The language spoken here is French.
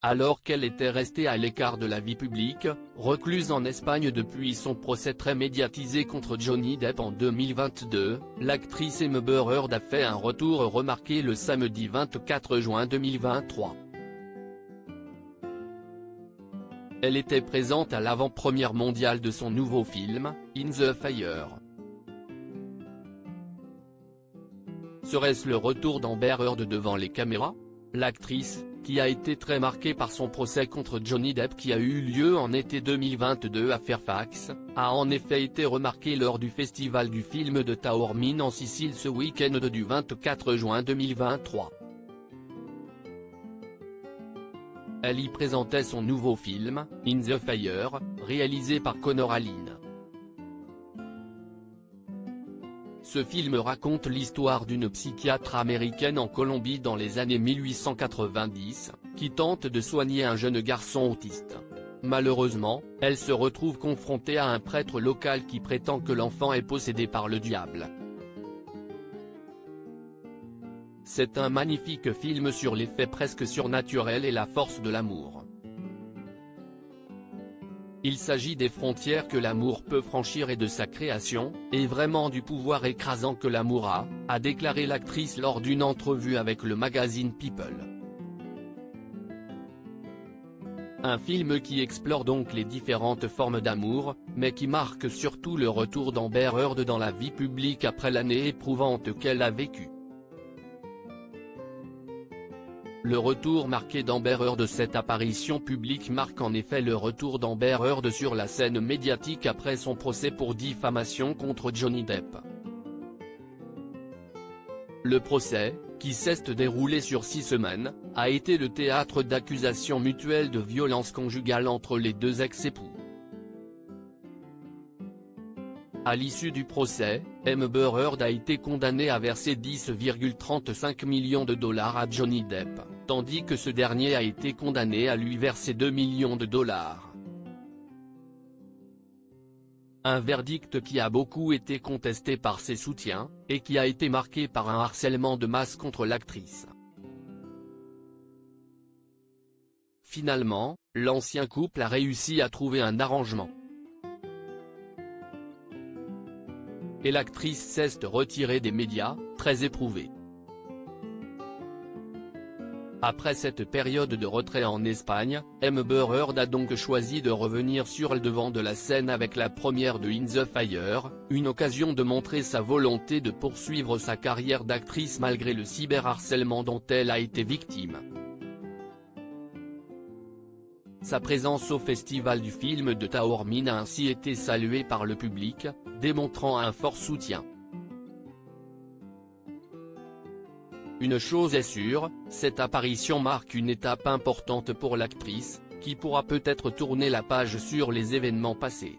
alors qu'elle était restée à l'écart de la vie publique, recluse en Espagne depuis son procès très médiatisé contre Johnny Depp en 2022, l'actrice Amber Heard a fait un retour remarqué le samedi 24 juin 2023. Elle était présente à l'avant-première mondiale de son nouveau film, In the Fire. Serait-ce le retour d'Amber Heard devant les caméras? L'actrice, qui a été très marquée par son procès contre Johnny Depp qui a eu lieu en été 2022 à Fairfax, a en effet été remarquée lors du festival du film de Taormine en Sicile ce week-end du 24 juin 2023. Elle y présentait son nouveau film, In the Fire, réalisé par Connor Allin. Ce film raconte l'histoire d'une psychiatre américaine en Colombie dans les années 1890, qui tente de soigner un jeune garçon autiste. Malheureusement, elle se retrouve confrontée à un prêtre local qui prétend que l'enfant est possédé par le diable. C'est un magnifique film sur l'effet presque surnaturel et la force de l'amour. Il s'agit des frontières que l'amour peut franchir et de sa création, et vraiment du pouvoir écrasant que l'amour a déclaré l'actrice lors d'une entrevue avec le magazine People. Un film qui explore donc les différentes formes d'amour, mais qui marque surtout le retour d'Amber Heard dans la vie publique après l'année éprouvante qu'elle a vécue. Le retour marqué d'Amber Heard de cette apparition publique marque en effet le retour d'Amber Heard sur la scène médiatique après son procès pour diffamation contre Johnny Depp. Le procès, qui s'est déroulé sur 6 semaines, a été le théâtre d'accusations mutuelles de violence conjugale entre les deux ex-époux. À l'issue du procès, Amber Heard a été condamnée à verser 10,35 millions de dollars à Johnny Depp, tandis que ce dernier a été condamné à lui verser 2 millions de dollars. Un verdict qui a beaucoup été contesté par ses soutiens, et qui a été marqué par un harcèlement de masse contre l'actrice. Finalement, l'ancien couple a réussi à trouver un arrangement. Et l'actrice s'est retirée des médias, très éprouvée. Après cette période de retrait en Espagne, Amber Heard a donc choisi de revenir sur le devant de la scène avec la première de In the Fire, une occasion de montrer sa volonté de poursuivre sa carrière d'actrice malgré le cyberharcèlement dont elle a été victime. Sa présence au festival du film de Taormine a ainsi été saluée par le public, démontrant un fort soutien. Une chose est sûre, cette apparition marque une étape importante pour l'actrice, qui pourra peut-être tourner la page sur les événements passés.